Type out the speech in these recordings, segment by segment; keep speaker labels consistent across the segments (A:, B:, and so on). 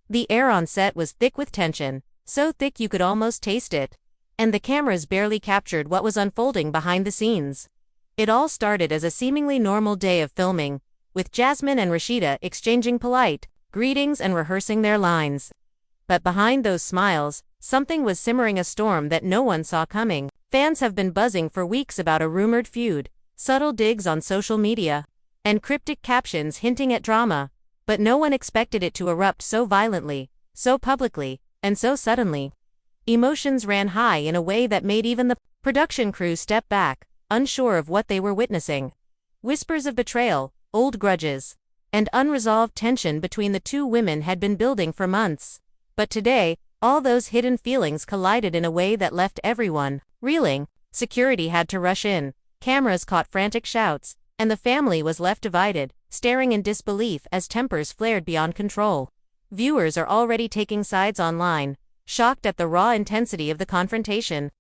A: The air on set was thick with tension, so thick you could almost taste it. And the cameras barely captured what was unfolding behind the scenes. It all started as a seemingly normal day of filming, with Jasmine and Rasheeda exchanging polite greetings and rehearsing their lines. But behind those smiles, something was simmering, a storm that no one saw coming. Fans have been buzzing for weeks about a rumored feud, subtle digs on social media, and cryptic captions hinting at drama. But no one expected it to erupt so violently, so publicly, and so suddenly. Emotions ran high in a way that made even the production crew step back, unsure of what they were witnessing. Whispers of betrayal, old grudges, and unresolved tension between the two women had been building for months. But today, all those hidden feelings collided in a way that left everyone reeling. Security had to rush in, cameras caught frantic shouts, and the family was left divided, staring in disbelief as tempers flared beyond control. Viewers are already taking sides online, shocked at the raw intensity of the confrontation.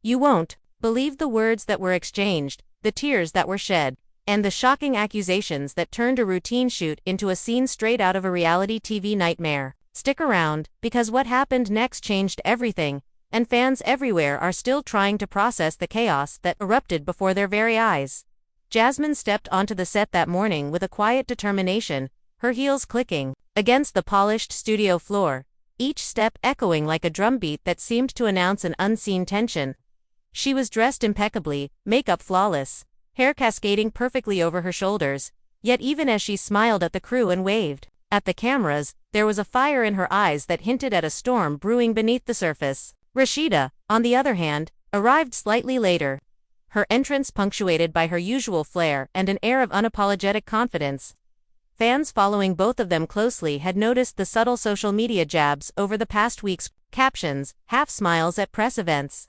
A: You won't believe the words that were exchanged, the tears that were shed, and the shocking accusations that turned a routine shoot into a scene straight out of a reality TV nightmare. Stick around, because what happened next changed everything, and fans everywhere are still trying to process the chaos that erupted before their very eyes. Jasmine stepped onto the set that morning with a quiet determination, her heels clicking against the polished studio floor, each step echoing like a drumbeat that seemed to announce an unseen tension. She was dressed impeccably, makeup flawless, hair cascading perfectly over her shoulders, yet even as she smiled at the crew and waved at the cameras, there was a fire in her eyes that hinted at a storm brewing beneath the surface. Rasheeda, on the other hand, arrived slightly later, her entrance punctuated by her usual flair and an air of unapologetic confidence. Fans following both of them closely had noticed the subtle social media jabs over the past weeks, captions, half smiles at press events,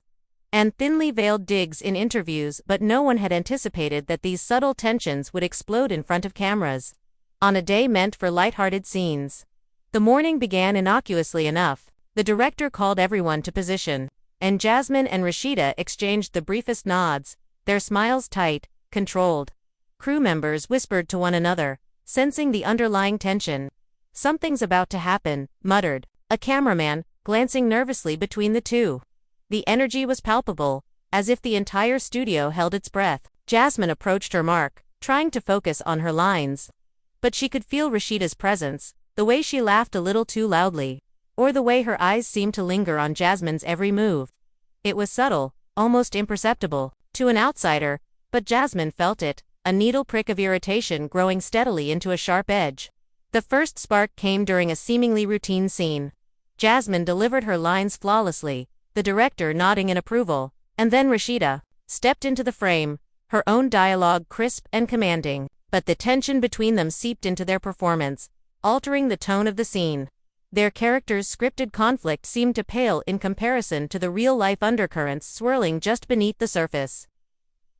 A: and thinly veiled digs in interviews, but no one had anticipated that these subtle tensions would explode in front of cameras. On a day meant for lighthearted scenes. The morning began innocuously enough. The director called everyone to position, and Jasmine and Rasheeda exchanged the briefest nods, their smiles tight, controlled. Crew members whispered to one another, sensing the underlying tension. "Something's about to happen," muttered a cameraman, glancing nervously between the two. The energy was palpable, as if the entire studio held its breath. Jasmine approached her mark, trying to focus on her lines. But she could feel Rasheeda's presence, the way she laughed a little too loudly, or the way her eyes seemed to linger on Jasmine's every move. It was subtle, almost imperceptible, to an outsider, but Jasmine felt it, a needle prick of irritation growing steadily into a sharp edge. The first spark came during a seemingly routine scene. Jasmine delivered her lines flawlessly, the director nodding in approval, and then Rasheeda stepped into the frame, her own dialogue crisp and commanding, but the tension between them seeped into their performance, altering the tone of the scene. Their characters' scripted conflict seemed to pale in comparison to the real-life undercurrents swirling just beneath the surface.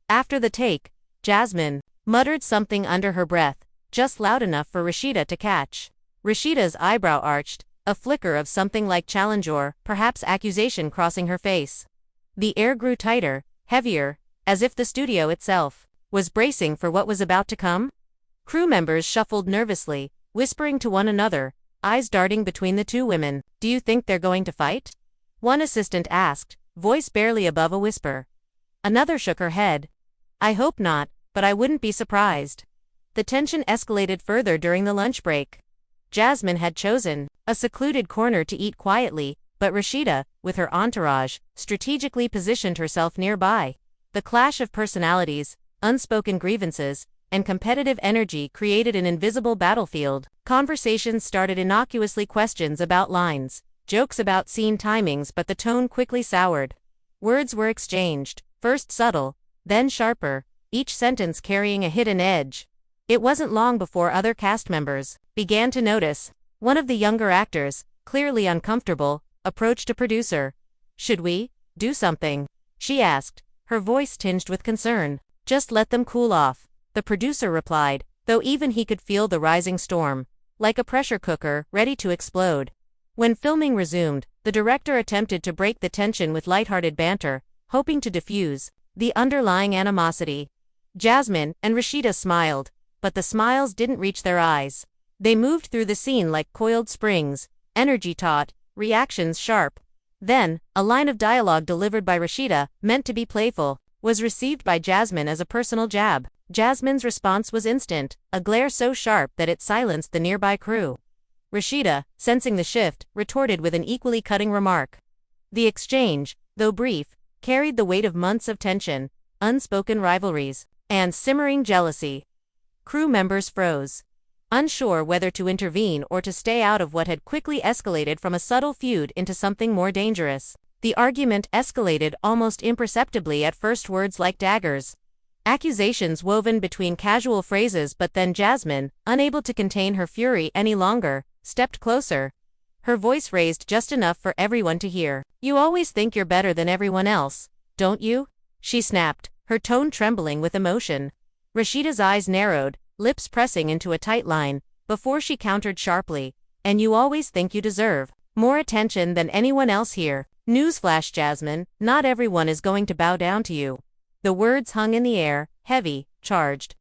A: After the take, Jasmine muttered something under her breath, just loud enough for Rasheeda to catch. Rasheeda's eyebrow arched, a flicker of something like challenge or, perhaps, accusation crossing her face. The air grew tighter, heavier, as if the studio itself was bracing for what was about to come. Crew members shuffled nervously, whispering to one another, eyes darting between the two women. "Do you think they're going to fight?" one assistant asked, voice barely above a whisper. Another shook her head. "I hope not, but I wouldn't be surprised." The tension escalated further during the lunch break. Jasmine had chosen a secluded corner to eat quietly, but Rasheeda, with her entourage, strategically positioned herself nearby. The clash of personalities, unspoken grievances, and competitive energy created an invisible battlefield. Conversations started innocuously, questions about lines, jokes about scene timings, but the tone quickly soured. Words were exchanged, first subtle, then sharper, each sentence carrying a hidden edge. It wasn't long before other cast members began to notice. One of the younger actors, clearly uncomfortable, approached a producer. "Should we do something?" she asked, her voice tinged with concern. "Just let them cool off," the producer replied, though even he could feel the rising storm, like a pressure cooker, ready to explode. When filming resumed, the director attempted to break the tension with lighthearted banter, hoping to diffuse the underlying animosity. Jasmine and Rasheeda smiled, but the smiles didn't reach their eyes. They moved through the scene like coiled springs, energy taut, reactions sharp. Then, a line of dialogue delivered by Rasheeda, meant to be playful, was received by Jasmine as a personal jab. Jasmine's response was instant, a glare so sharp that it silenced the nearby crew. Rasheeda, sensing the shift, retorted with an equally cutting remark. The exchange, though brief, carried the weight of months of tension, unspoken rivalries, and simmering jealousy. Crew members froze, unsure whether to intervene or to stay out of what had quickly escalated from a subtle feud into something more dangerous. The argument escalated almost imperceptibly at first, words like daggers, accusations woven between casual phrases, but then Jasmine, unable to contain her fury any longer, stepped closer, her voice raised just enough for everyone to hear. "You always think you're better than everyone else, don't you?" she snapped, her tone trembling with emotion. Rasheeda's eyes narrowed, lips pressing into a tight line, before she countered sharply, "And you always think you deserve more attention than anyone else here. Newsflash, Jasmine, not everyone is going to bow down to you." The words hung in the air, heavy, charged.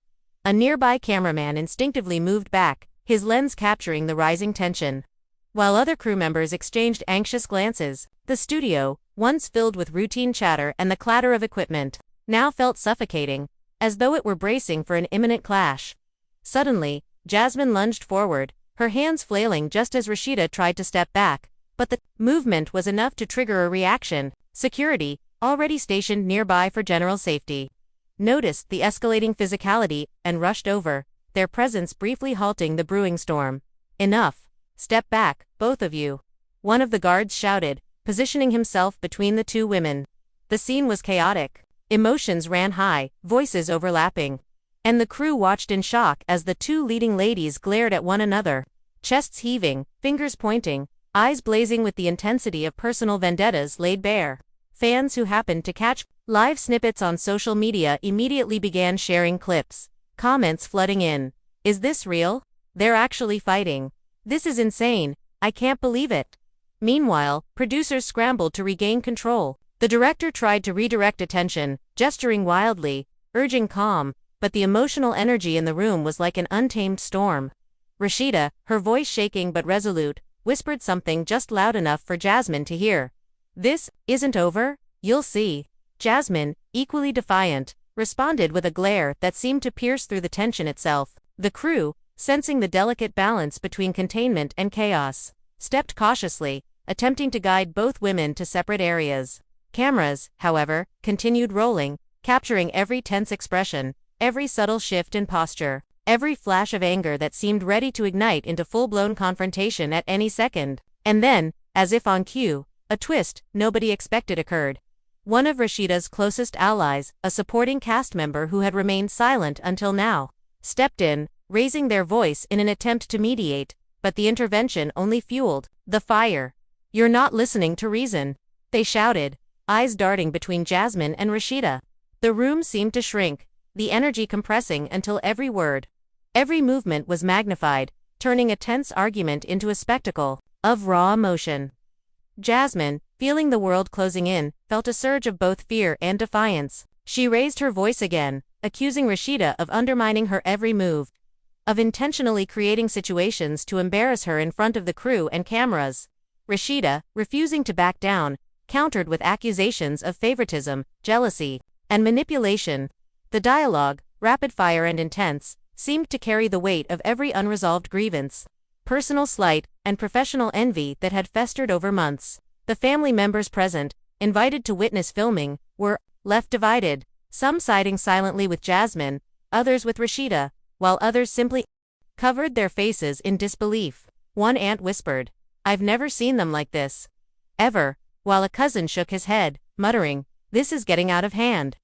A: A nearby cameraman instinctively moved back, his lens capturing the rising tension. While other crew members exchanged anxious glances, the studio, once filled with routine chatter and the clatter of equipment, now felt suffocating, as though it were bracing for an imminent clash. Suddenly, Jasmine lunged forward, her hands flailing just as Rasheeda tried to step back, but the movement was enough to trigger a reaction. Security, already stationed nearby for general safety, noticed the escalating physicality and rushed over, their presence briefly halting the brewing storm. "Enough. Step back, both of you," one of the guards shouted, positioning himself between the two women. The scene was chaotic. Emotions ran high, voices overlapping, and the crew watched in shock as the two leading ladies glared at one another, chests heaving, fingers pointing, eyes blazing with the intensity of personal vendettas laid bare. Fans who happened to catch live snippets on social media immediately began sharing clips, comments flooding in. "Is this real? They're actually fighting. This is insane. I can't believe it." Meanwhile, producers scrambled to regain control. The director tried to redirect attention, gesturing wildly, urging calm, but the emotional energy in the room was like an untamed storm. Rasheeda, her voice shaking but resolute, whispered something just loud enough for Jasmine to hear. "This isn't over, you'll see." Jasmine, equally defiant, responded with a glare that seemed to pierce through the tension itself. The crew, sensing the delicate balance between containment and chaos, stepped cautiously, attempting to guide both women to separate areas. Cameras, however, continued rolling, capturing every tense expression, every subtle shift in posture, every flash of anger that seemed ready to ignite into full-blown confrontation at any second. And then, as if on cue, a twist nobody expected occurred. One of Rasheeda's closest allies, a supporting cast member who had remained silent until now, stepped in, raising their voice in an attempt to mediate, but the intervention only fueled the fire. "You're not listening to reason," they shouted, eyes darting between Jasmine and Rasheeda. The room seemed to shrink, the energy compressing until every word, every movement was magnified, turning a tense argument into a spectacle of raw emotion. Jasmine, feeling the world closing in, felt a surge of both fear and defiance. She raised her voice again, accusing Rasheeda of undermining her every move, of intentionally creating situations to embarrass her in front of the crew and cameras. Rasheeda, refusing to back down, countered with accusations of favoritism, jealousy, and manipulation. The dialogue, rapid-fire and intense, seemed to carry the weight of every unresolved grievance, personal slight, and professional envy that had festered over months. The family members present, invited to witness filming, were left divided, some siding silently with Jasmine, others with Rasheeda, while others simply covered their faces in disbelief. One aunt whispered, "I've never seen them like this. Ever," while a cousin shook his head, muttering, "This is getting out of hand."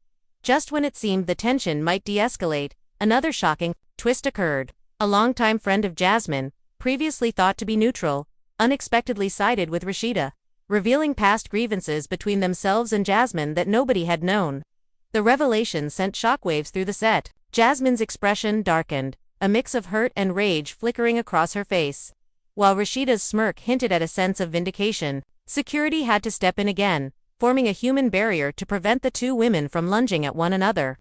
A: Just when it seemed the tension might de-escalate, another shocking twist occurred. A longtime friend of Jasmine, previously thought to be neutral, unexpectedly sided with Rasheeda, revealing past grievances between themselves and Jasmine that nobody had known. The revelation sent shockwaves through the set. Jasmine's expression darkened, a mix of hurt and rage flickering across her face. While Rasheeda's smirk hinted at a sense of vindication, security had to step in again, forming a human barrier to prevent the two women from lunging at one another.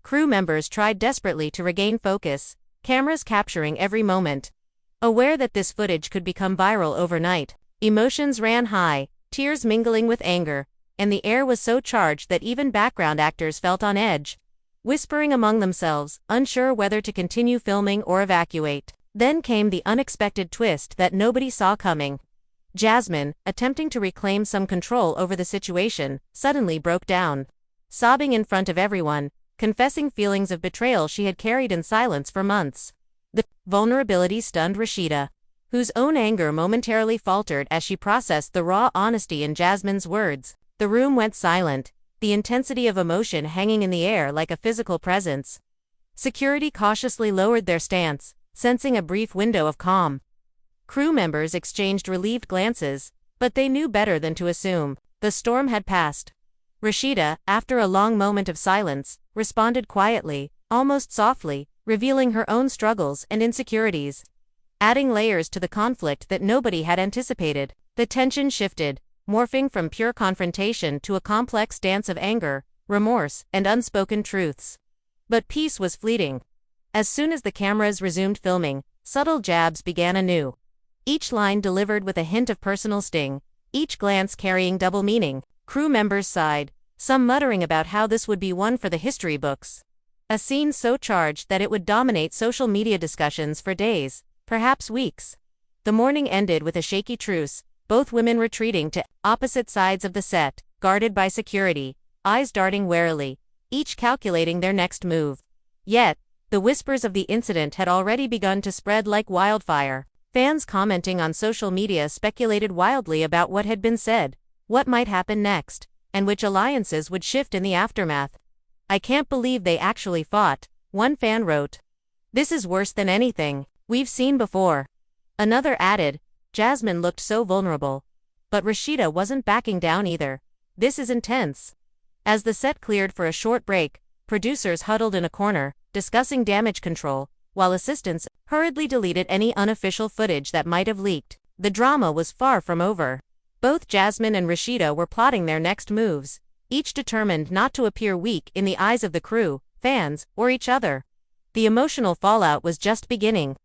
A: Crew members tried desperately to regain focus, cameras capturing every moment. Aware that this footage could become viral overnight, emotions ran high, tears mingling with anger, and the air was so charged that even background actors felt on edge, whispering among themselves, unsure whether to continue filming or evacuate. Then came the unexpected twist that nobody saw coming. Jasmine, attempting to reclaim some control over the situation, suddenly broke down, sobbing in front of everyone, confessing feelings of betrayal she had carried in silence for months. The vulnerability stunned Rasheeda, whose own anger momentarily faltered as she processed the raw honesty in Jasmine's words. The room went silent, the intensity of emotion hanging in the air like a physical presence. Security cautiously lowered their stance, sensing a brief window of calm. Crew members exchanged relieved glances, but they knew better than to assume the storm had passed. Rasheeda, after a long moment of silence, responded quietly, almost softly, revealing her own struggles and insecurities. Adding layers to the conflict that nobody had anticipated, the tension shifted, morphing from pure confrontation to a complex dance of anger, remorse, and unspoken truths. But peace was fleeting. As soon as the cameras resumed filming, subtle jabs began anew. Each line delivered with a hint of personal sting, each glance carrying double meaning. Crew members sighed, some muttering about how this would be one for the history books. A scene so charged that it would dominate social media discussions for days, perhaps weeks. The morning ended with a shaky truce, both women retreating to opposite sides of the set, guarded by security, eyes darting warily, each calculating their next move. Yet, the whispers of the incident had already begun to spread like wildfire. Fans commenting on social media speculated wildly about what had been said, what might happen next, and which alliances would shift in the aftermath. "I can't believe they actually fought," one fan wrote. "This is worse than anything we've seen before." Another added, "Jasmine looked so vulnerable." But Rasheeda wasn't backing down either. "This is intense." As the set cleared for a short break, producers huddled in a corner, discussing damage control, while assistants hurriedly deleted any unofficial footage that might have leaked. The drama was far from over. Both Jasmine and Rasheeda were plotting their next moves, each determined not to appear weak in the eyes of the crew, fans, or each other. The emotional fallout was just beginning.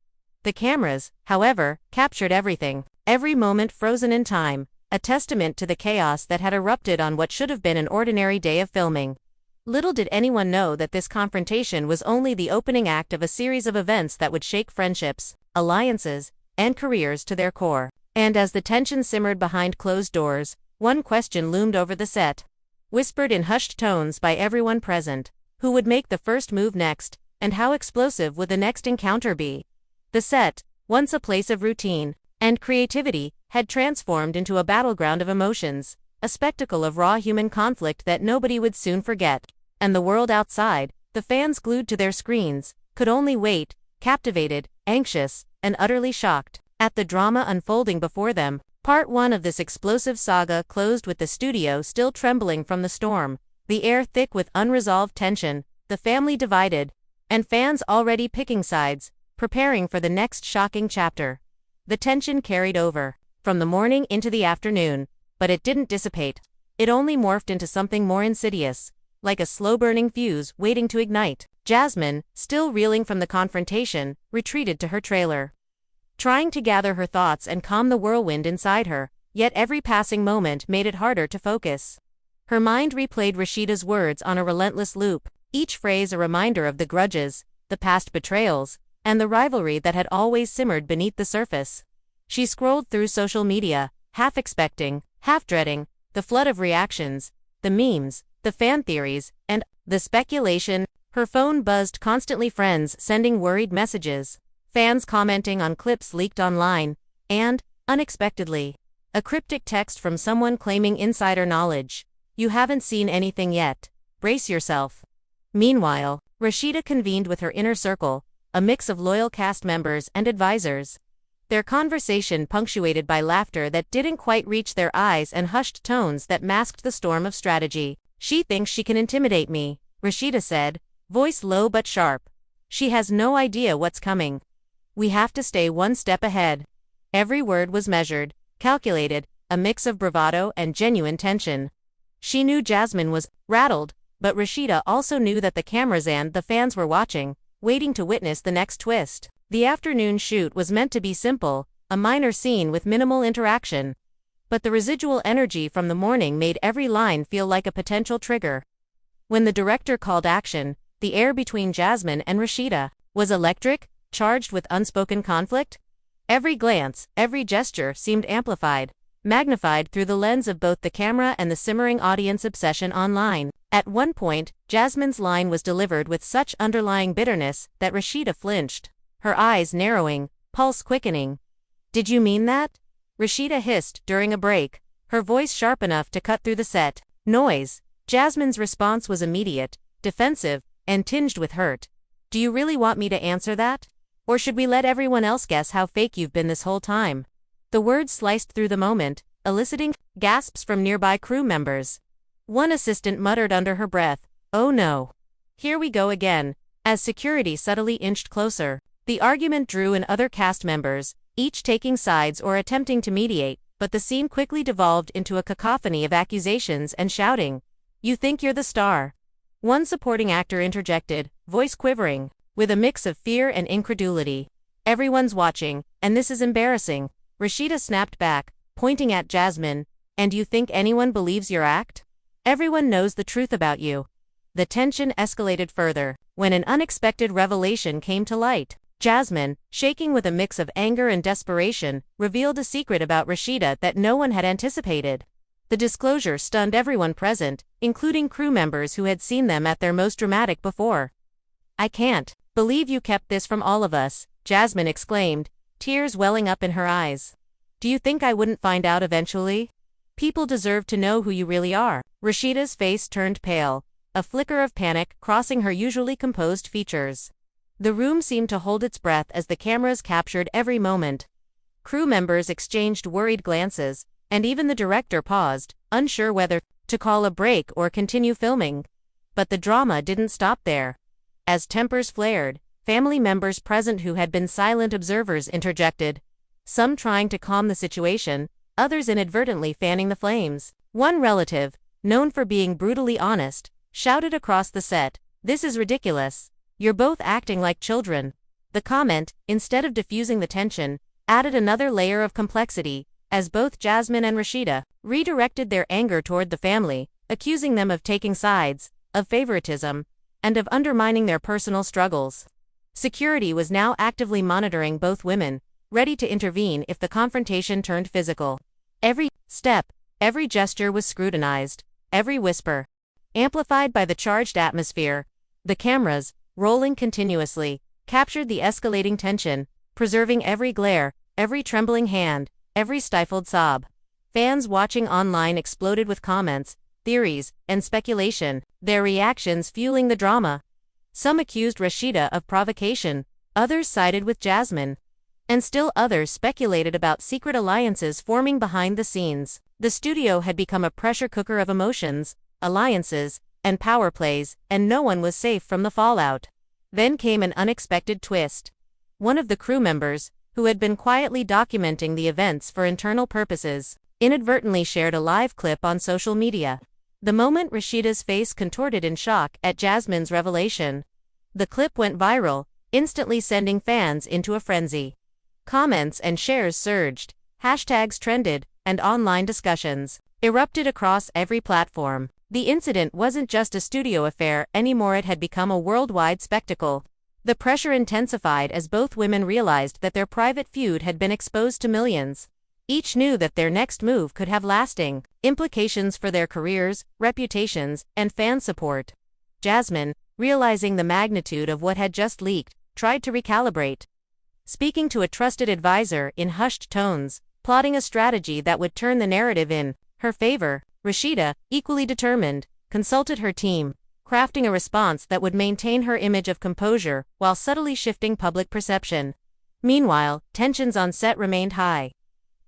A: The cameras, however, captured everything, every moment frozen in time, a testament to the chaos that had erupted on what should have been an ordinary day of filming. Little did anyone know that this confrontation was only the opening act of a series of events that would shake friendships, alliances, and careers to their core. And as the tension simmered behind closed doors, one question loomed over the set, whispered in hushed tones by everyone present: who would make the first move next, and how explosive would the next encounter be? The set, once a place of routine and creativity, had transformed into a battleground of emotions, a spectacle of raw human conflict that nobody would soon forget. And the world outside, the fans glued to their screens, could only wait, captivated, anxious, and utterly shocked at the drama unfolding before them. Part 1 of this explosive saga closed with the studio still trembling from the storm, the air thick with unresolved tension, the family divided, and fans already picking sides, preparing for the next shocking chapter. The tension carried over from the morning into the afternoon, but it didn't dissipate. It only morphed into something more insidious, like a slow-burning fuse waiting to ignite. Jasmine, still reeling from the confrontation, retreated to her trailer, trying to gather her thoughts and calm the whirlwind inside her, yet every passing moment made it harder to focus. Her mind replayed Rasheeda's words on a relentless loop, each phrase a reminder of the grudges, the past betrayals, and the rivalry that had always simmered beneath the surface. She scrolled through social media, half expecting, half dreading, the flood of reactions, the memes, the fan theories, and the speculation. Her phone buzzed constantly, friends sending worried messages, fans commenting on clips leaked online, and, unexpectedly, a cryptic text from someone claiming insider knowledge. "You haven't seen anything yet. Brace yourself." Meanwhile, Rasheeda convened with her inner circle, a mix of loyal cast members and advisors. Their conversation punctuated by laughter that didn't quite reach their eyes and hushed tones that masked the storm of strategy. "She thinks she can intimidate me," Rasheeda said, voice low but sharp. "She has no idea what's coming. We have to stay one step ahead." Every word was measured, calculated, a mix of bravado and genuine tension. She knew Jasmine was rattled, but Rasheeda also knew that the cameras and the fans were watching, waiting to witness the next twist. The afternoon shoot was meant to be simple, a minor scene with minimal interaction. But the residual energy from the morning made every line feel like a potential trigger. When the director called action, the air between Jasmine and Rasheeda was electric, charged with unspoken conflict. Every glance, every gesture seemed amplified, magnified through the lens of both the camera and the simmering audience obsession online. At one point, Jasmine's line was delivered with such underlying bitterness that Rasheeda flinched, her eyes narrowing, pulse quickening. "Did you mean that?" Rasheeda hissed during a break, her voice sharp enough to cut through the set noise. Jasmine's response was immediate, defensive, and tinged with hurt. "Do you really want me to answer that? Or should we let everyone else guess how fake you've been this whole time?" The words sliced through the moment, eliciting gasps from nearby crew members. One assistant muttered under her breath, "Oh no. Here we go again," as security subtly inched closer. The argument drew in other cast members, each taking sides or attempting to mediate, but the scene quickly devolved into a cacophony of accusations and shouting. "You think you're the star?" One supporting actor interjected, voice quivering, with a mix of fear and incredulity. "Everyone's watching, and this is embarrassing." Rasheeda snapped back, pointing at Jasmine, "And you think anyone believes your act? Everyone knows the truth about you." The tension escalated further, when an unexpected revelation came to light. Jasmine, shaking with a mix of anger and desperation, revealed a secret about Rasheeda that no one had anticipated. The disclosure stunned everyone present, including crew members who had seen them at their most dramatic before. "I can't believe you kept this from all of us," Jasmine exclaimed, tears welling up in her eyes. "Do you think I wouldn't find out eventually? People deserve to know who you really are." Rasheeda's face turned pale, a flicker of panic crossing her usually composed features. The room seemed to hold its breath as the cameras captured every moment. Crew members exchanged worried glances, and even the director paused, unsure whether to call a break or continue filming. But the drama didn't stop there. As tempers flared, family members present who had been silent observers interjected, some trying to calm the situation, others inadvertently fanning the flames. One relative, known for being brutally honest, shouted across the set, "This is ridiculous. You're both acting like children." The comment, instead of diffusing the tension, added another layer of complexity, as both Jasmine and Rasheeda redirected their anger toward the family, accusing them of taking sides, of favoritism, and of undermining their personal struggles. Security was now actively monitoring both women, ready to intervene if the confrontation turned physical. Every step, every gesture was scrutinized, every whisper amplified by the charged atmosphere. The cameras, rolling continuously, captured the escalating tension, preserving every glare, every trembling hand, every stifled sob. Fans watching online exploded with comments, theories, and speculation, their reactions fueling the drama. Some accused Rasheeda of provocation, others sided with Jasmine, and still others speculated about secret alliances forming behind the scenes. The studio had become a pressure cooker of emotions, alliances, and power plays, and no one was safe from the fallout. Then came an unexpected twist. One of the crew members, who had been quietly documenting the events for internal purposes, inadvertently shared a live clip on social media. The moment Rasheeda's face contorted in shock at Jasmine's revelation. The clip went viral, instantly sending fans into a frenzy. Comments and shares surged, hashtags trended, and online discussions erupted across every platform. The incident wasn't just a studio affair anymore, it had become a worldwide spectacle. The pressure intensified as both women realized that their private feud had been exposed to millions. Each knew that their next move could have lasting implications for their careers, reputations, and fan support. Jasmine, realizing the magnitude of what had just leaked, tried to recalibrate. Speaking to a trusted advisor in hushed tones, plotting a strategy that would turn the narrative in her favor. Rasheeda, equally determined, consulted her team, crafting a response that would maintain her image of composure while subtly shifting public perception. Meanwhile, tensions on set remained high.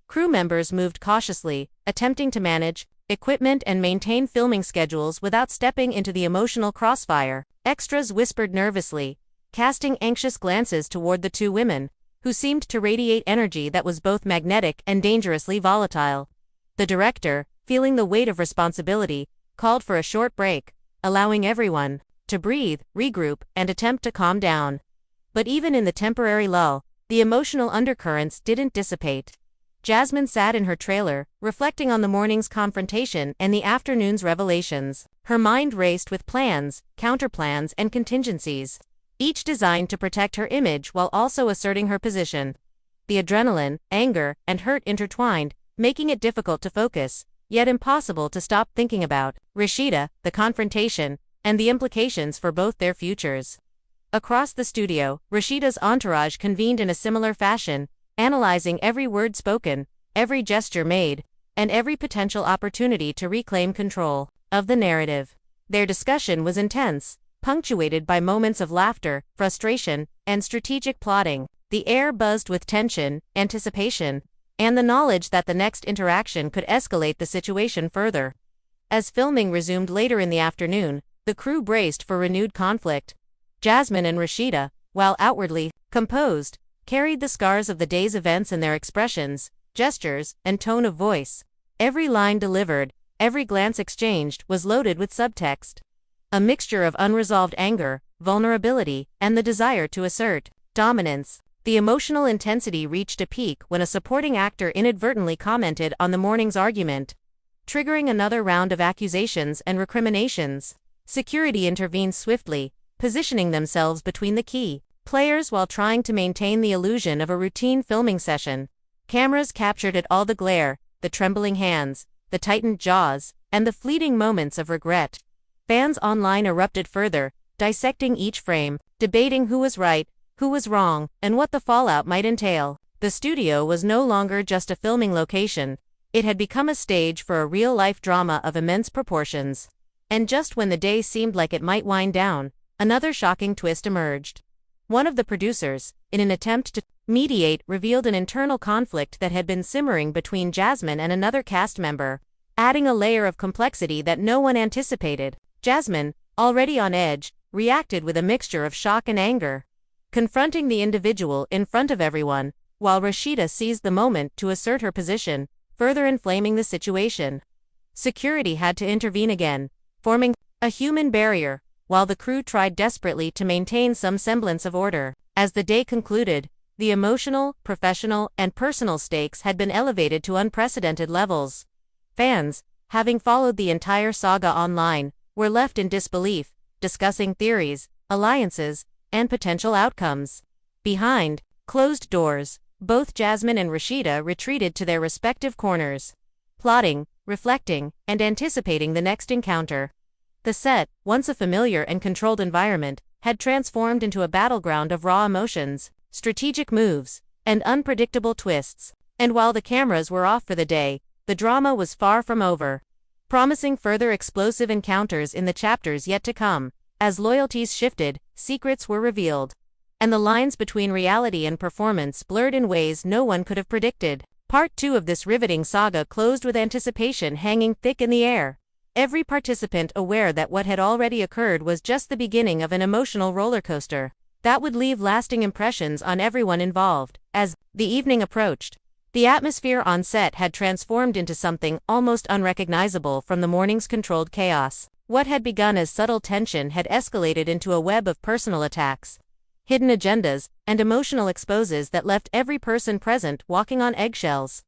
A: Crew members moved cautiously, attempting to manage equipment and maintain filming schedules without stepping into the emotional crossfire. Extras whispered nervously, casting anxious glances toward the two women, who seemed to radiate energy that was both magnetic and dangerously volatile. The director, feeling the weight of responsibility, called for a short break, allowing everyone to breathe, regroup, and attempt to calm down. But even in the temporary lull, the emotional undercurrents didn't dissipate. Jasmine sat in her trailer, reflecting on the morning's confrontation and the afternoon's revelations. Her mind raced with plans, counterplans, and contingencies, each designed to protect her image while also asserting her position. The adrenaline, anger, and hurt intertwined, making it difficult to focus, yet impossible to stop thinking about Rasheeda, the confrontation, and the implications for both their futures. Across the studio, Rasheeda's entourage convened in a similar fashion, analyzing every word spoken, every gesture made, and every potential opportunity to reclaim control of the narrative. Their discussion was intense, punctuated by moments of laughter, frustration, and strategic plotting. The air buzzed with tension, anticipation, and the knowledge that the next interaction could escalate the situation further. As filming resumed later in the afternoon, the crew braced for renewed conflict. Jasmine and Rasheeda, while outwardly composed, carried the scars of the day's events in their expressions, gestures, and tone of voice. Every line delivered, every glance exchanged was loaded with subtext. A mixture of unresolved anger, vulnerability, and the desire to assert dominance. The emotional intensity reached a peak when a supporting actor inadvertently commented on the morning's argument, triggering another round of accusations and recriminations. Security intervened swiftly, positioning themselves between the key players while trying to maintain the illusion of a routine filming session. Cameras captured it all: the glare, the trembling hands, the tightened jaws, and the fleeting moments of regret. Fans online erupted further, dissecting each frame, debating who was right, who was wrong, and what the fallout might entail. The studio was no longer just a filming location, it had become a stage for a real-life drama of immense proportions. And just when the day seemed like it might wind down, another shocking twist emerged. One of the producers, in an attempt to mediate, revealed an internal conflict that had been simmering between Jasmine and another cast member, adding a layer of complexity that no one anticipated. Jasmine, already on edge, reacted with a mixture of shock and anger, confronting the individual in front of everyone, while Rasheeda seized the moment to assert her position, further inflaming the situation. Security had to intervene again, forming a human barrier, while the crew tried desperately to maintain some semblance of order. As the day concluded, the emotional, professional, and personal stakes had been elevated to unprecedented levels. Fans, having followed the entire saga online, were left in disbelief, discussing theories, alliances, and potential outcomes. Behind closed doors, both Jasmine and Rasheeda retreated to their respective corners, plotting, reflecting, and anticipating the next encounter. The set, once a familiar and controlled environment, had transformed into a battleground of raw emotions, strategic moves, and unpredictable twists. And while the cameras were off for the day, the drama was far from over, promising further explosive encounters in the chapters yet to come. As loyalties shifted, secrets were revealed, and the lines between reality and performance blurred in ways no one could have predicted. Part 2 of this riveting saga closed with anticipation hanging thick in the air. Every participant aware that what had already occurred was just the beginning of an emotional roller coaster that would leave lasting impressions on everyone involved. As the evening approached, the atmosphere on set had transformed into something almost unrecognizable from the morning's controlled chaos. What had begun as subtle tension had escalated into a web of personal attacks, hidden agendas, and emotional exposes that left every person present walking on eggshells.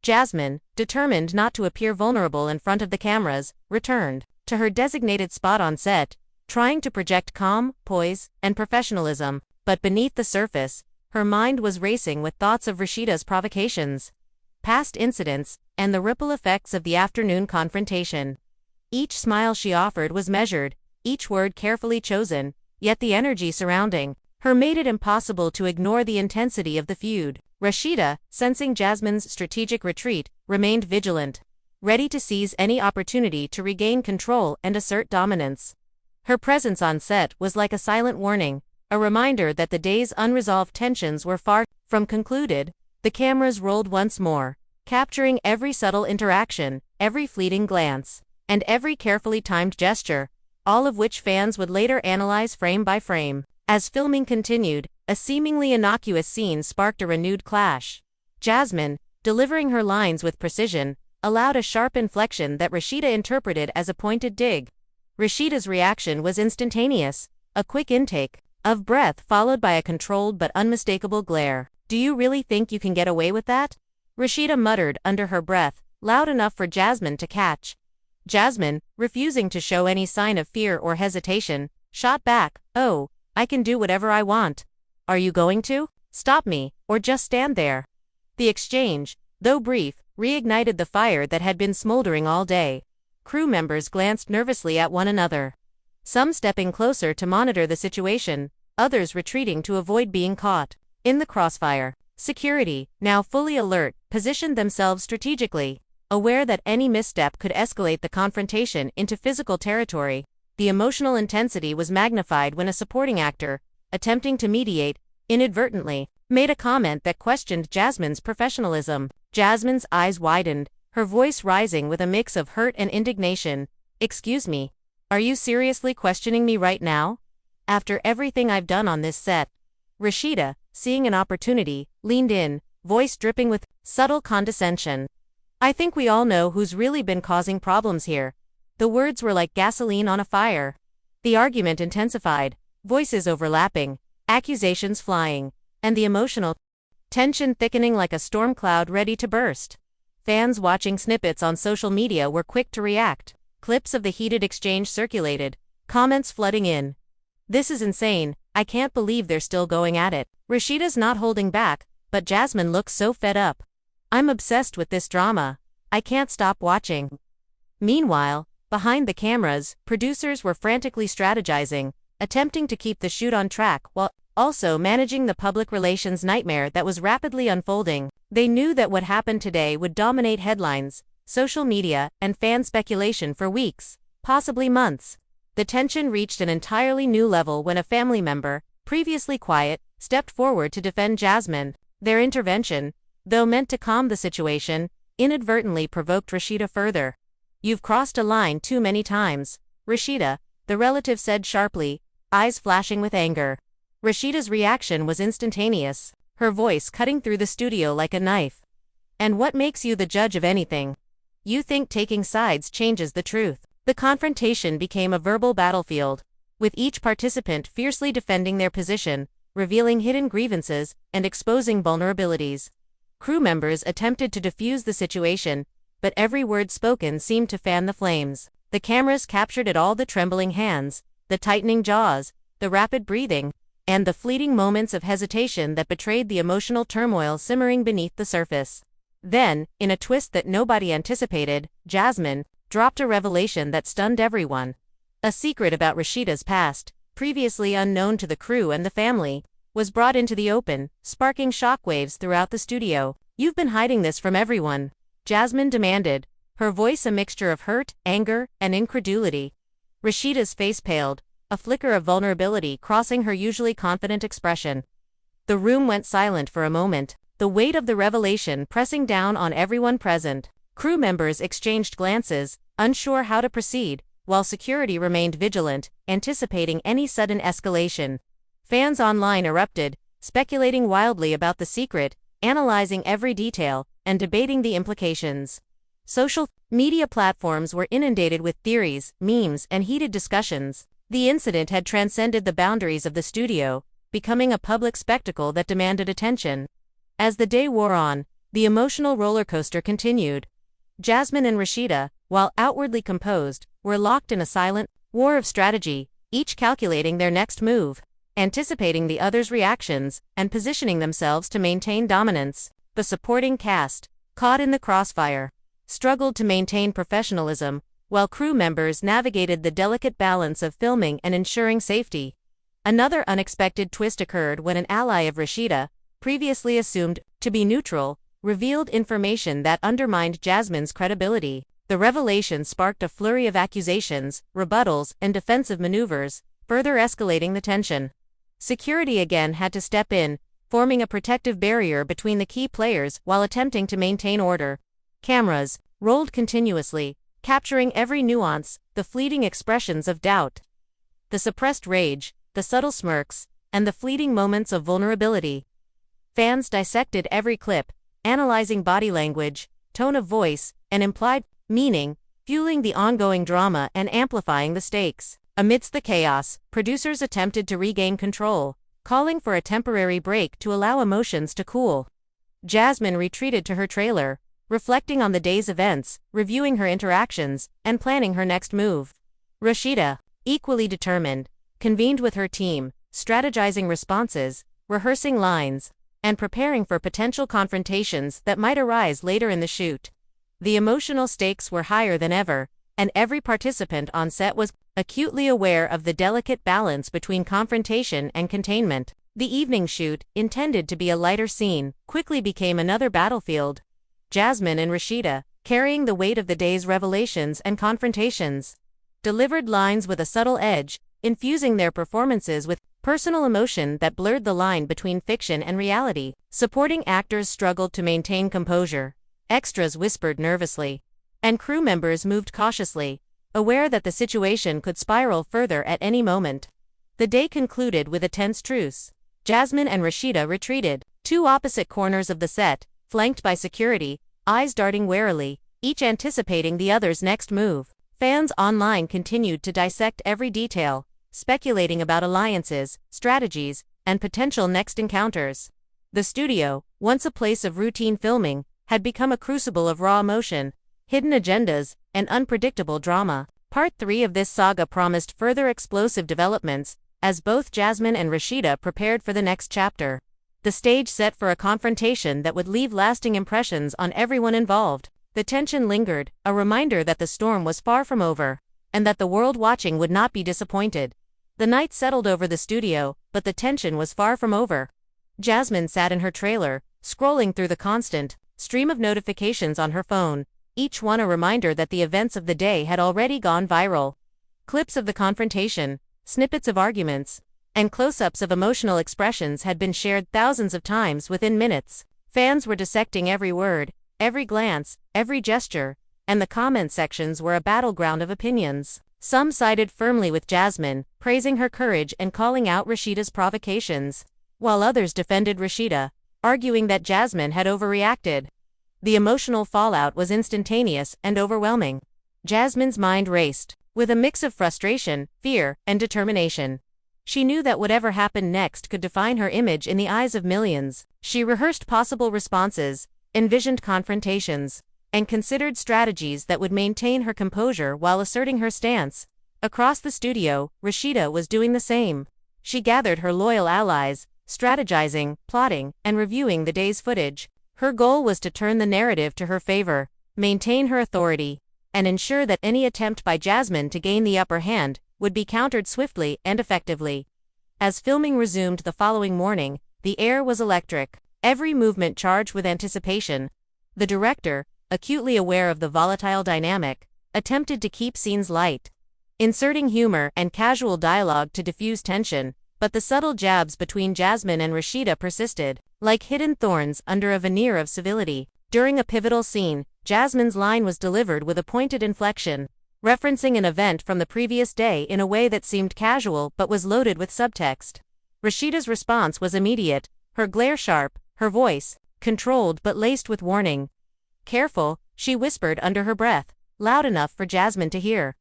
A: Jasmine, determined not to appear vulnerable in front of the cameras, returned to her designated spot on set, trying to project calm, poise, and professionalism. But beneath the surface, her mind was racing with thoughts of Rasheeda's provocations, past incidents, and the ripple effects of the afternoon confrontation. Each smile she offered was measured, each word carefully chosen, yet the energy surrounding her made it impossible to ignore the intensity of the feud. Rasheeda, sensing Jasmine's strategic retreat, remained vigilant, ready to seize any opportunity to regain control and assert dominance. Her presence on set was like a silent warning, a reminder that the day's unresolved tensions were far from concluded. The cameras rolled once more, capturing every subtle interaction, every fleeting glance, and every carefully timed gesture, all of which fans would later analyze frame by frame. As filming continued, a seemingly innocuous scene sparked a renewed clash. Jasmine, delivering her lines with precision, allowed a sharp inflection that Rasheeda interpreted as a pointed dig. Rasheeda's reaction was instantaneous, a quick intake, of breath followed by a controlled but unmistakable glare. "Do you really think you can get away with that?" Rasheeda muttered under her breath, loud enough for Jasmine to catch. Jasmine, refusing to show any sign of fear or hesitation, shot back, "Oh, I can do whatever I want. Are you going to stop me, or just stand there?" The exchange, though brief, reignited the fire that had been smoldering all day. Crew members glanced nervously at one another. Some stepping closer to monitor the situation, others retreating to avoid being caught in the crossfire. Security, now fully alert, positioned themselves strategically, aware that any misstep could escalate the confrontation into physical territory. The emotional intensity was magnified when a supporting actor, attempting to mediate, inadvertently made a comment that questioned Jasmine's professionalism. Jasmine's eyes widened, her voice rising with a mix of hurt and indignation. "Excuse me, are you seriously questioning me right now? After everything I've done on this set?" Rasheeda, seeing an opportunity, leaned in, voice dripping with subtle condescension. "I think we all know who's really been causing problems here." The words were like gasoline on a fire. The argument intensified, voices overlapping, accusations flying, and the emotional tension thickening like a storm cloud ready to burst. Fans watching snippets on social media were quick to react. Clips of the heated exchange circulated, comments flooding in. "This is insane, I can't believe they're still going at it." Rasheeda's not holding back, but Jasmine looks so fed up. "I'm obsessed with this drama. I can't stop watching." Meanwhile, behind the cameras, producers were frantically strategizing, attempting to keep the shoot on track while also managing the public relations nightmare that was rapidly unfolding. They knew that what happened today would dominate headlines, social media, and fan speculation for weeks, possibly months. The tension reached an entirely new level when a family member, previously quiet, stepped forward to defend Jasmine. Their intervention, though meant to calm the situation, inadvertently provoked Rasheeda further. "You've crossed a line too many times, Rasheeda," the relative said sharply, eyes flashing with anger. Rasheeda's reaction was instantaneous, her voice cutting through the studio like a knife. "And what makes you the judge of anything? You think taking sides changes the truth?" The confrontation became a verbal battlefield, with each participant fiercely defending their position, revealing hidden grievances, and exposing vulnerabilities. Crew members attempted to defuse the situation, but every word spoken seemed to fan the flames. The cameras captured it all: the trembling hands, the tightening jaws, the rapid breathing, and the fleeting moments of hesitation that betrayed the emotional turmoil simmering beneath the surface. Then, in a twist that nobody anticipated, Jasmine dropped a revelation that stunned everyone. A secret about Rasheeda's past, previously unknown to the crew and the family, was brought into the open, sparking shockwaves throughout the studio. "You've been hiding this from everyone," Jasmine demanded, her voice a mixture of hurt, anger, and incredulity. Rasheeda's face paled, a flicker of vulnerability crossing her usually confident expression. The room went silent for a moment, the weight of the revelation pressing down on everyone present. Crew members exchanged glances, unsure how to proceed, while security remained vigilant, anticipating any sudden escalation. Fans online erupted, speculating wildly about the secret, analyzing every detail, and debating the implications. Social media platforms were inundated with theories, memes, and heated discussions. The incident had transcended the boundaries of the studio, becoming a public spectacle that demanded attention. As the day wore on, the emotional roller coaster continued. Jasmine and Rasheeda, while outwardly composed, were locked in a silent war of strategy, each calculating their next move, anticipating the other's reactions, and positioning themselves to maintain dominance. The supporting cast, caught in the crossfire, struggled to maintain professionalism, while crew members navigated the delicate balance of filming and ensuring safety. Another unexpected twist occurred when an ally of Rasheeda, previously assumed to be neutral, revealed information that undermined Jasmine's credibility. The revelation sparked a flurry of accusations, rebuttals, and defensive maneuvers, further escalating the tension. Security again had to step in, forming a protective barrier between the key players while attempting to maintain order. Cameras rolled continuously, capturing every nuance, the fleeting expressions of doubt, the suppressed rage, the subtle smirks, and the fleeting moments of vulnerability. Fans dissected every clip, analyzing body language, tone of voice, and implied meaning, fueling the ongoing drama and amplifying the stakes. Amidst the chaos, producers attempted to regain control, calling for a temporary break to allow emotions to cool. Jasmine retreated to her trailer, reflecting on the day's events, reviewing her interactions, and planning her next move. Rasheeda, equally determined, convened with her team, strategizing responses, rehearsing lines, and preparing for potential confrontations that might arise later in the shoot. The emotional stakes were higher than ever, and every participant on set was acutely aware of the delicate balance between confrontation and containment. The evening shoot, intended to be a lighter scene, quickly became another battlefield. Jasmine and Rasheeda, carrying the weight of the day's revelations and confrontations, delivered lines with a subtle edge, infusing their performances with personal emotion that blurred the line between fiction and reality. Supporting actors struggled to maintain composure. Extras whispered nervously, and crew members moved cautiously, aware that the situation could spiral further at any moment. The day concluded with a tense truce. Jasmine and Rasheeda retreated, two opposite corners of the set, flanked by security, eyes darting warily, each anticipating the other's next move. Fans online continued to dissect every detail, speculating about alliances, strategies, and potential next encounters. The studio, once a place of routine filming, had become a crucible of raw emotion, hidden agendas, and unpredictable drama. Part 3 of this saga promised further explosive developments, as both Jasmine and Rasheeda prepared for the next chapter. The stage set for a confrontation that would leave lasting impressions on everyone involved. The tension lingered, a reminder that the storm was far from over, and that the world watching would not be disappointed. The night settled over the studio, but the tension was far from over. Jasmine sat in her trailer, scrolling through the constant stream of notifications on her phone, each one a reminder that the events of the day had already gone viral. Clips of the confrontation, snippets of arguments, and close-ups of emotional expressions had been shared thousands of times within minutes. Fans were dissecting every word, every glance, every gesture, and the comment sections were a battleground of opinions. Some sided firmly with Jasmine, praising her courage and calling out Rasheeda's provocations, while others defended Rasheeda, arguing that Jasmine had overreacted. The emotional fallout was instantaneous and overwhelming. Jasmine's mind raced, with a mix of frustration, fear, and determination. She knew that whatever happened next could define her image in the eyes of millions. She rehearsed possible responses, envisioned confrontations, and considered strategies that would maintain her composure while asserting her stance. Across the studio, Rasheeda was doing the same. She gathered her loyal allies, strategizing, plotting, and reviewing the day's footage. Her goal was to turn the narrative to her favor, maintain her authority, and ensure that any attempt by Jasmine to gain the upper hand would be countered swiftly and effectively. As filming resumed the following morning, the air was electric, every movement charged with anticipation. The director, acutely aware of the volatile dynamic, attempted to keep scenes light, inserting humor and casual dialogue to diffuse tension, but the subtle jabs between Jasmine and Rasheeda persisted, like hidden thorns under a veneer of civility. During a pivotal scene, Jasmine's line was delivered with a pointed inflection, referencing an event from the previous day in a way that seemed casual but was loaded with subtext. Rasheeda's response was immediate, her glare sharp, her voice controlled but laced with warning. "Careful," she whispered under her breath, loud enough for Jasmine to hear.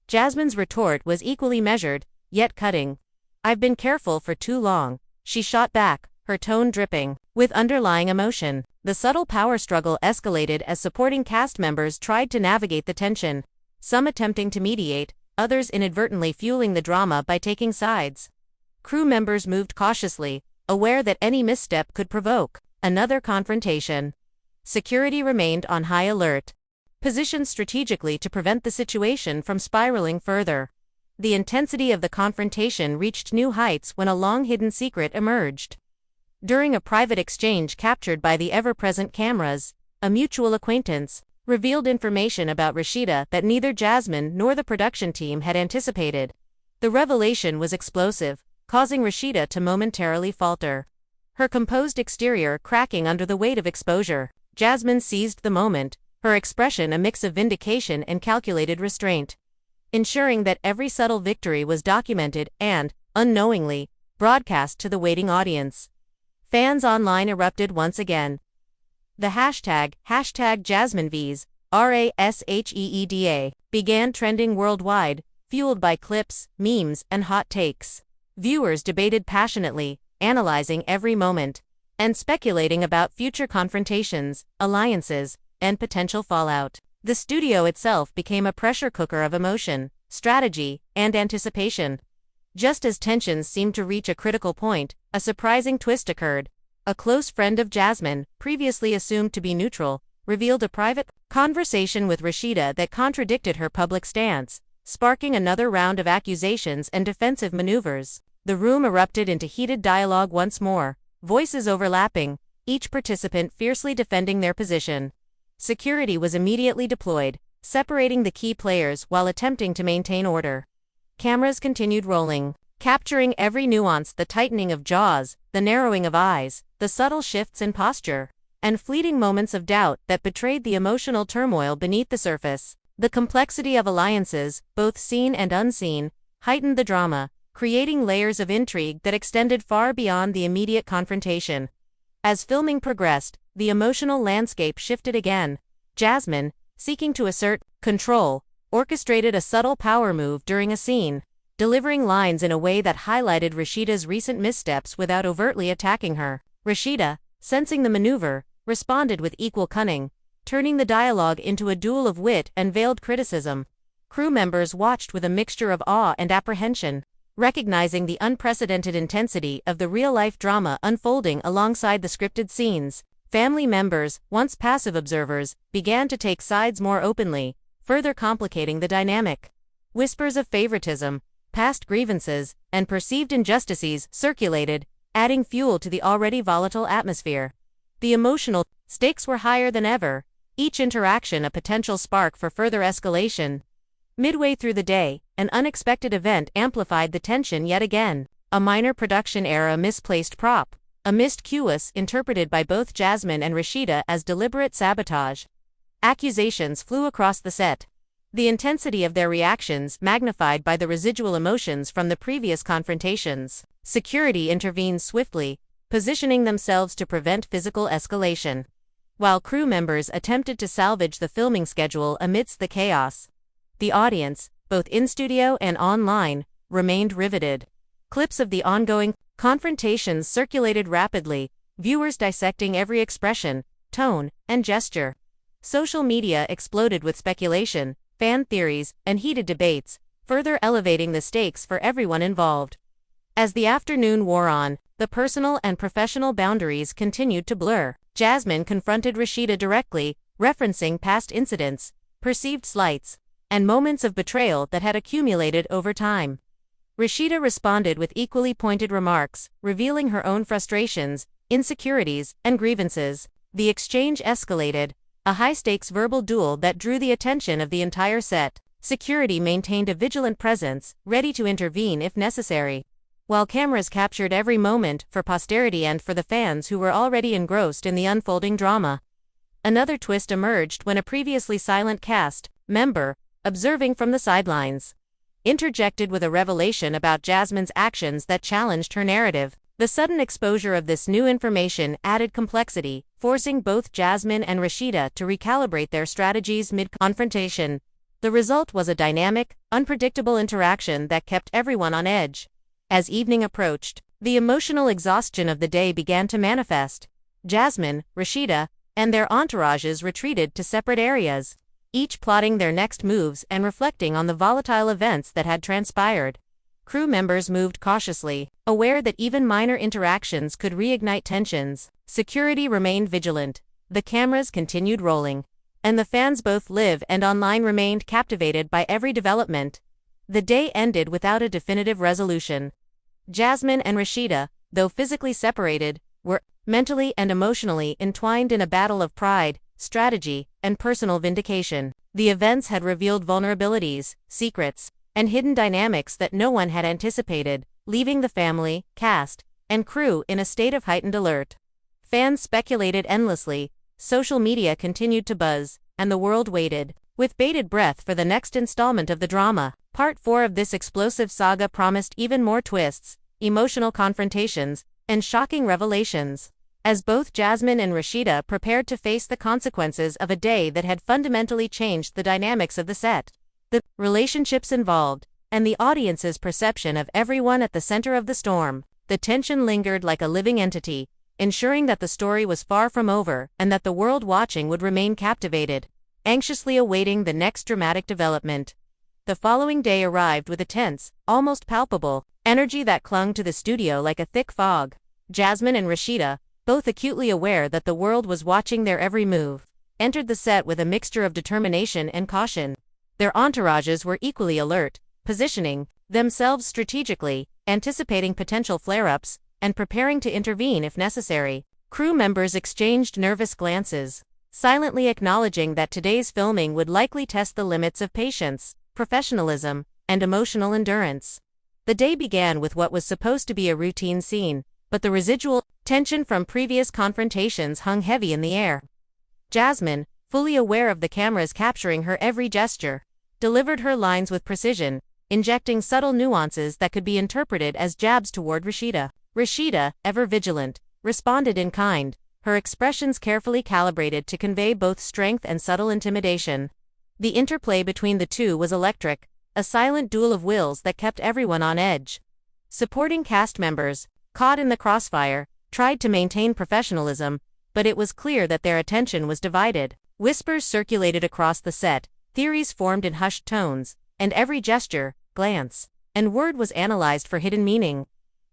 A: Jasmine's retort was equally measured, yet cutting. "I've been careful for too long," she shot back, her tone dripping with underlying emotion. The subtle power struggle escalated as supporting cast members tried to navigate the tension, some attempting to mediate, others inadvertently fueling the drama by taking sides. Crew members moved cautiously, aware that any misstep could provoke another confrontation. Security remained on high alert, positioned strategically to prevent the situation from spiraling further. The intensity of the confrontation reached new heights when a long-hidden secret emerged. During a private exchange captured by the ever-present cameras, a mutual acquaintance revealed information about Rasheeda that neither Jasmine nor the production team had anticipated. The revelation was explosive, causing Rasheeda to momentarily falter, her composed exterior cracking under the weight of exposure. Jasmine seized the moment, her expression a mix of vindication and calculated restraint, ensuring that every subtle victory was documented and, unknowingly, broadcast to the waiting audience. Fans online erupted once again. The hashtag #JasmineVs, RASHEEDA, began trending worldwide, fueled by clips, memes, and hot takes. Viewers debated passionately, analyzing every moment, and speculating about future confrontations, alliances, and potential fallout. The studio itself became a pressure cooker of emotion, strategy, and anticipation. Just as tensions seemed to reach a critical point, a surprising twist occurred. A close friend of Jasmine, previously assumed to be neutral, revealed a private conversation with Rasheeda that contradicted her public stance, sparking another round of accusations and defensive maneuvers. The room erupted into heated dialogue once more, voices overlapping, each participant fiercely defending their position. Security was immediately deployed, separating the key players while attempting to maintain order. Cameras continued rolling, capturing every nuance: the tightening of jaws, the narrowing of eyes, the subtle shifts in posture, and fleeting moments of doubt that betrayed the emotional turmoil beneath the surface. The complexity of alliances, both seen and unseen, heightened the drama, creating layers of intrigue that extended far beyond the immediate confrontation. As filming progressed, the emotional landscape shifted again. Jasmine, seeking to assert control, orchestrated a subtle power move during a scene, delivering lines in a way that highlighted Rasheeda's recent missteps without overtly attacking her. Rasheeda, sensing the maneuver, responded with equal cunning, turning the dialogue into a duel of wit and veiled criticism. Crew members watched with a mixture of awe and apprehension, recognizing the unprecedented intensity of the real-life drama unfolding alongside the scripted scenes. Family members, once passive observers, began to take sides more openly, further complicating the dynamic. Whispers of favoritism, past grievances, and perceived injustices circulated, adding fuel to the already volatile atmosphere. The emotional stakes were higher than ever, each interaction a potential spark for further escalation. Midway through the day, an unexpected event amplified the tension yet again. A minor production error, misplaced prop, a missed cue was interpreted by both Jasmine and Rasheeda as deliberate sabotage. Accusations flew across the set, the intensity of their reactions magnified by the residual emotions from the previous confrontations. Security intervened swiftly, positioning themselves to prevent physical escalation, while crew members attempted to salvage the filming schedule amidst the chaos. The audience, both in studio and online, remained riveted. Clips of the ongoing confrontations circulated rapidly, viewers dissecting every expression, tone, and gesture. Social media exploded with speculation, fan theories, and heated debates, further elevating the stakes for everyone involved. As the afternoon wore on, the personal and professional boundaries continued to blur. Jasmine confronted Rasheeda directly, referencing past incidents, perceived slights, and moments of betrayal that had accumulated over time. Rasheeda responded with equally pointed remarks, revealing her own frustrations, insecurities, and grievances. The exchange escalated, a high-stakes verbal duel that drew the attention of the entire set. Security maintained a vigilant presence, ready to intervene if necessary, while cameras captured every moment for posterity and for the fans who were already engrossed in the unfolding drama. Another twist emerged when a previously silent cast member, observing from the sidelines, interjected with a revelation about Jasmine's actions that challenged her narrative. The sudden exposure of this new information added complexity, forcing both Jasmine and Rasheeda to recalibrate their strategies mid-confrontation. The result was a dynamic, unpredictable interaction that kept everyone on edge. As evening approached, the emotional exhaustion of the day began to manifest. Jasmine, Rasheeda, and their entourages retreated to separate areas, each plotting their next moves and reflecting on the volatile events that had transpired. Crew members moved cautiously, aware that even minor interactions could reignite tensions. Security remained vigilant, the cameras continued rolling, and the fans both live and online remained captivated by every development. The day ended without a definitive resolution. Jasmine and Rasheeda, though physically separated, were mentally and emotionally entwined in a battle of pride, strategy, and personal vindication. The events had revealed vulnerabilities, secrets, and hidden dynamics that no one had anticipated, leaving the family, cast, and crew in a state of heightened alert. Fans speculated endlessly, social media continued to buzz, and the world waited with bated breath for the next installment of the drama. Part 4 of this explosive saga promised even more twists, emotional confrontations, and shocking revelations. As both Jasmine and Rasheeda prepared to face the consequences of a day that had fundamentally changed the dynamics of the set, the relationships involved, and the audience's perception of everyone at the center of the storm. The tension lingered like a living entity, ensuring that the story was far from over and that the world watching would remain captivated, anxiously awaiting the next dramatic development. The following day arrived with a tense, almost palpable, energy that clung to the studio like a thick fog. Jasmine and Rasheeda, both acutely aware that the world was watching their every move, entered the set with a mixture of determination and caution. Their entourages were equally alert, positioning themselves strategically, anticipating potential flare-ups, and preparing to intervene if necessary. Crew members exchanged nervous glances, silently acknowledging that today's filming would likely test the limits of patience, professionalism, and emotional endurance. The day began with what was supposed to be a routine scene, but the residual tension from previous confrontations hung heavy in the air. Jasmine, fully aware of the cameras capturing her every gesture, delivered her lines with precision, injecting subtle nuances that could be interpreted as jabs toward Rasheeda. Rasheeda, ever vigilant, responded in kind, her expressions carefully calibrated to convey both strength and subtle intimidation. The interplay between the two was electric, a silent duel of wills that kept everyone on edge. Supporting cast members, caught in the crossfire, tried to maintain professionalism, but it was clear that their attention was divided. Whispers circulated across the set, theories formed in hushed tones, and every gesture, glance, and word was analyzed for hidden meaning.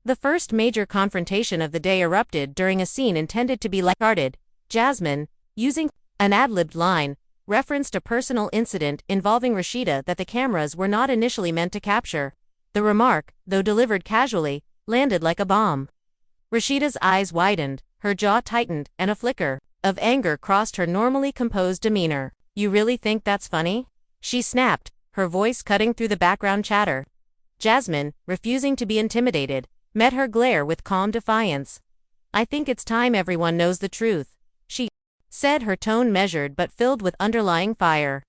A: The first major confrontation of the day erupted during a scene intended to be lighthearted. Jasmine, using an ad-libbed line, referenced a personal incident involving Rasheeda that the cameras were not initially meant to capture. The remark, though delivered casually, landed like a bomb. Rasheeda's eyes widened, her jaw tightened, and a flicker of anger crossed her normally composed demeanor. "You really think that's funny?" she snapped, her voice cutting through the background chatter. Jasmine, refusing to be intimidated, met her glare with calm defiance. "I think it's time everyone knows the truth," she said, her tone measured but filled with underlying fire.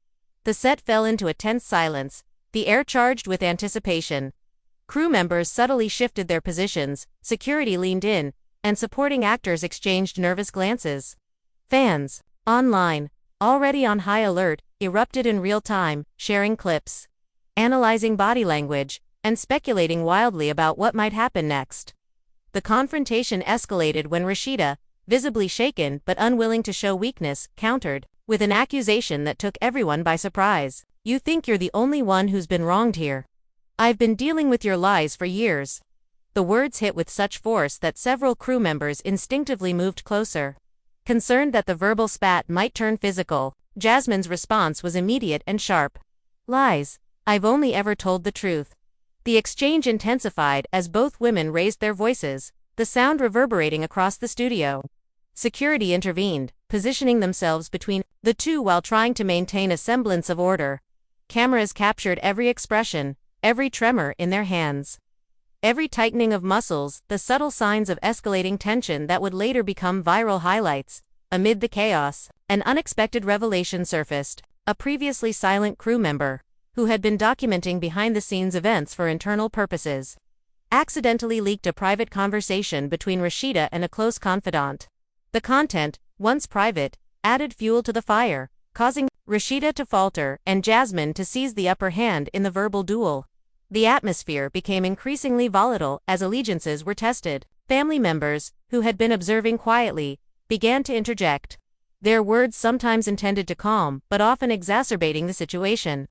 A: The set fell into a tense silence, the air charged with anticipation. Crew members subtly shifted their positions, security leaned in, and supporting actors exchanged nervous glances. Fans, online, already on high alert, erupted in real time, sharing clips, analyzing body language, and speculating wildly about what might happen next. The confrontation escalated when Rasheeda, visibly shaken but unwilling to show weakness, countered with an accusation that took everyone by surprise. "You think you're the only one who's been wronged here. I've been dealing with your lies for years." The words hit with such force that several crew members instinctively moved closer. Concerned that the verbal spat might turn physical, Jasmine's response was immediate and sharp. "Lies. I've only ever told the truth." The exchange intensified as both women raised their voices, the sound reverberating across the studio. Security intervened, positioning themselves between the two while trying to maintain a semblance of order. Cameras captured every expression, every tremor in their hands, every tightening of muscles, the subtle signs of escalating tension that would later become viral highlights. Amid the chaos, an unexpected revelation surfaced. A previously silent crew member, who had been documenting behind-the-scenes events for internal purposes, accidentally leaked a private conversation between Rasheeda and a close confidant. The content, once private, added fuel to the fire, causing Rasheeda to falter and Jasmine to seize the upper hand in the verbal duel. The atmosphere became increasingly volatile as allegiances were tested. Family members, who had been observing quietly, began to interject, their words sometimes intended to calm but often exacerbating the situation.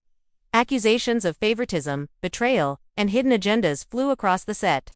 A: Accusations of favoritism, betrayal, and hidden agendas flew across the set.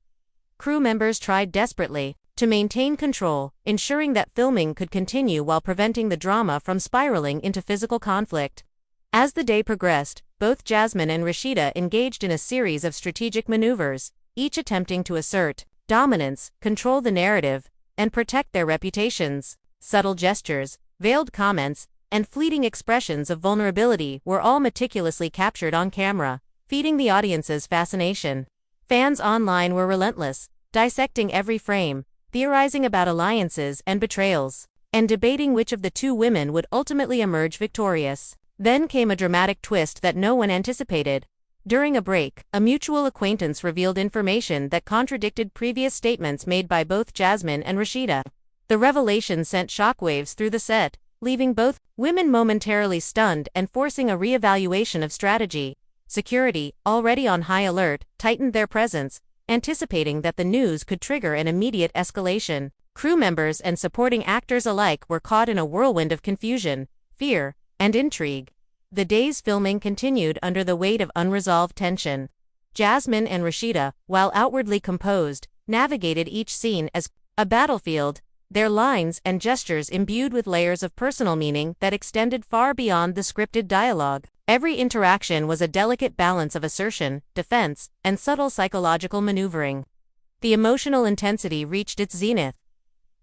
A: Crew members tried desperately to maintain control, ensuring that filming could continue while preventing the drama from spiraling into physical conflict. As the day progressed, both Jasmine and Rasheeda engaged in a series of strategic maneuvers, each attempting to assert dominance, control the narrative, and protect their reputations. Subtle gestures, veiled comments, and fleeting expressions of vulnerability were all meticulously captured on camera, feeding the audience's fascination. Fans online were relentless, dissecting every frame, theorizing about alliances and betrayals, and debating which of the two women would ultimately emerge victorious. Then came a dramatic twist that no one anticipated. During a break, a mutual acquaintance revealed information that contradicted previous statements made by both Jasmine and Rasheeda. The revelation sent shockwaves through the set, leaving both women momentarily stunned and forcing a reevaluation of strategy. Security, already on high alert, tightened their presence, anticipating that the news could trigger an immediate escalation. Crew members and supporting actors alike were caught in a whirlwind of confusion, fear, and intrigue. The day's filming continued under the weight of unresolved tension. Jasmine and Rasheeda, while outwardly composed, navigated each scene as a battlefield, their lines and gestures imbued with layers of personal meaning that extended far beyond the scripted dialogue. Every interaction was a delicate balance of assertion, defense, and subtle psychological maneuvering. The emotional intensity reached its zenith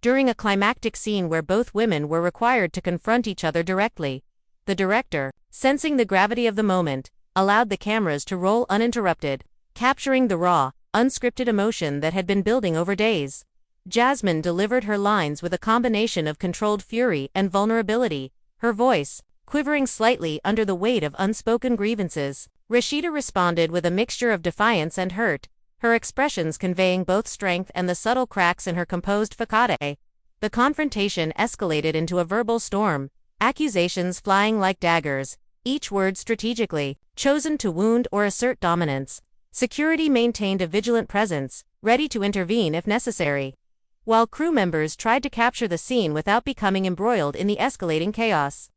A: during a climactic scene where both women were required to confront each other directly. The director, sensing the gravity of the moment, allowed the cameras to roll uninterrupted, capturing the raw, unscripted emotion that had been building over days. Jasmine delivered her lines with a combination of controlled fury and vulnerability, her voice quivering slightly under the weight of unspoken grievances. Rasheeda responded with a mixture of defiance and hurt, her expressions conveying both strength and the subtle cracks in her composed facade. The confrontation escalated into a verbal storm, accusations flying like daggers, each word strategically chosen to wound or assert dominance. Security maintained a vigilant presence, ready to intervene if necessary, while crew members tried to capture the scene without becoming embroiled in the escalating chaos.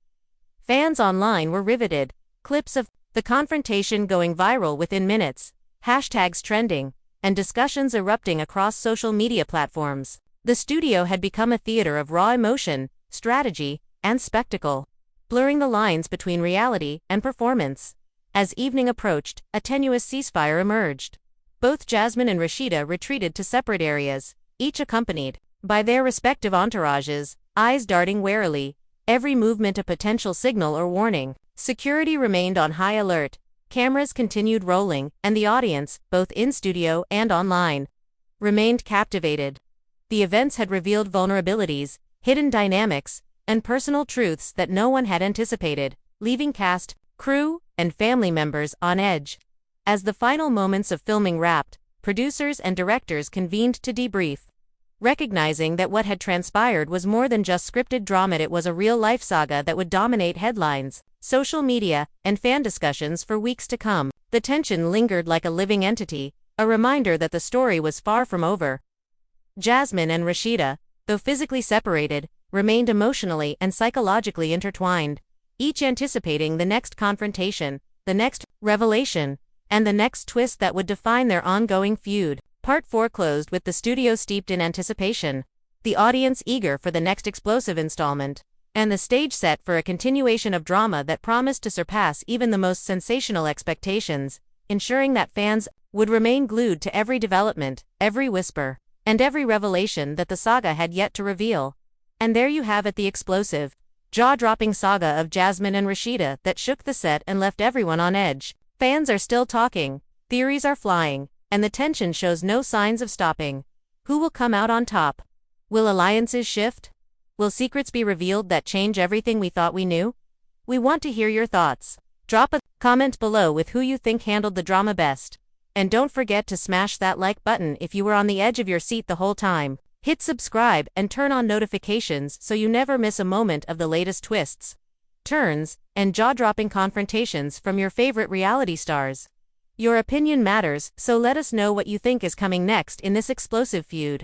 A: Fans online were riveted, clips of the confrontation going viral within minutes, hashtags trending, and discussions erupting across social media platforms. The studio had become a theater of raw emotion, strategy, and spectacle, blurring the lines between reality and performance. As evening approached, a tenuous ceasefire emerged. Both Jasmine and Rasheeda retreated to separate areas, each accompanied by their respective entourages, eyes darting warily, every movement a potential signal or warning. Security remained on high alert, cameras continued rolling, and the audience, both in studio and online, remained captivated. The events had revealed vulnerabilities, hidden dynamics, and personal truths that no one had anticipated, leaving cast, crew, and family members on edge. As the final moments of filming wrapped, producers and directors convened to debrief. Recognizing that what had transpired was more than just scripted drama, it was a real-life saga that would dominate headlines, social media, and fan discussions for weeks to come. The tension lingered like a living entity, a reminder that the story was far from over. Jasmine and Rasheeda, though physically separated, remained emotionally and psychologically intertwined, each anticipating the next confrontation, the next revelation, and the next twist that would define their ongoing feud. Part 4 closed with the studio steeped in anticipation, the audience eager for the next explosive installment, and the stage set for a continuation of drama that promised to surpass even the most sensational expectations, ensuring that fans would remain glued to every development, every whisper, and every revelation that the saga had yet to reveal. And there you have it, the explosive, jaw-dropping saga of Jasmine and Rasheeda that shook the set and left everyone on edge. Fans are still talking, theories are flying, and the tension shows no signs of stopping. Who will come out on top? Will alliances shift? Will secrets be revealed that change everything we thought we knew? We want to hear your thoughts. Drop a comment below with who you think handled the drama best. And don't forget to smash that like button if you were on the edge of your seat the whole time. Hit subscribe and turn on notifications so you never miss a moment of the latest twists, turns, and jaw-dropping confrontations from your favorite reality stars. Your opinion matters, so let us know what you think is coming next in this explosive feud.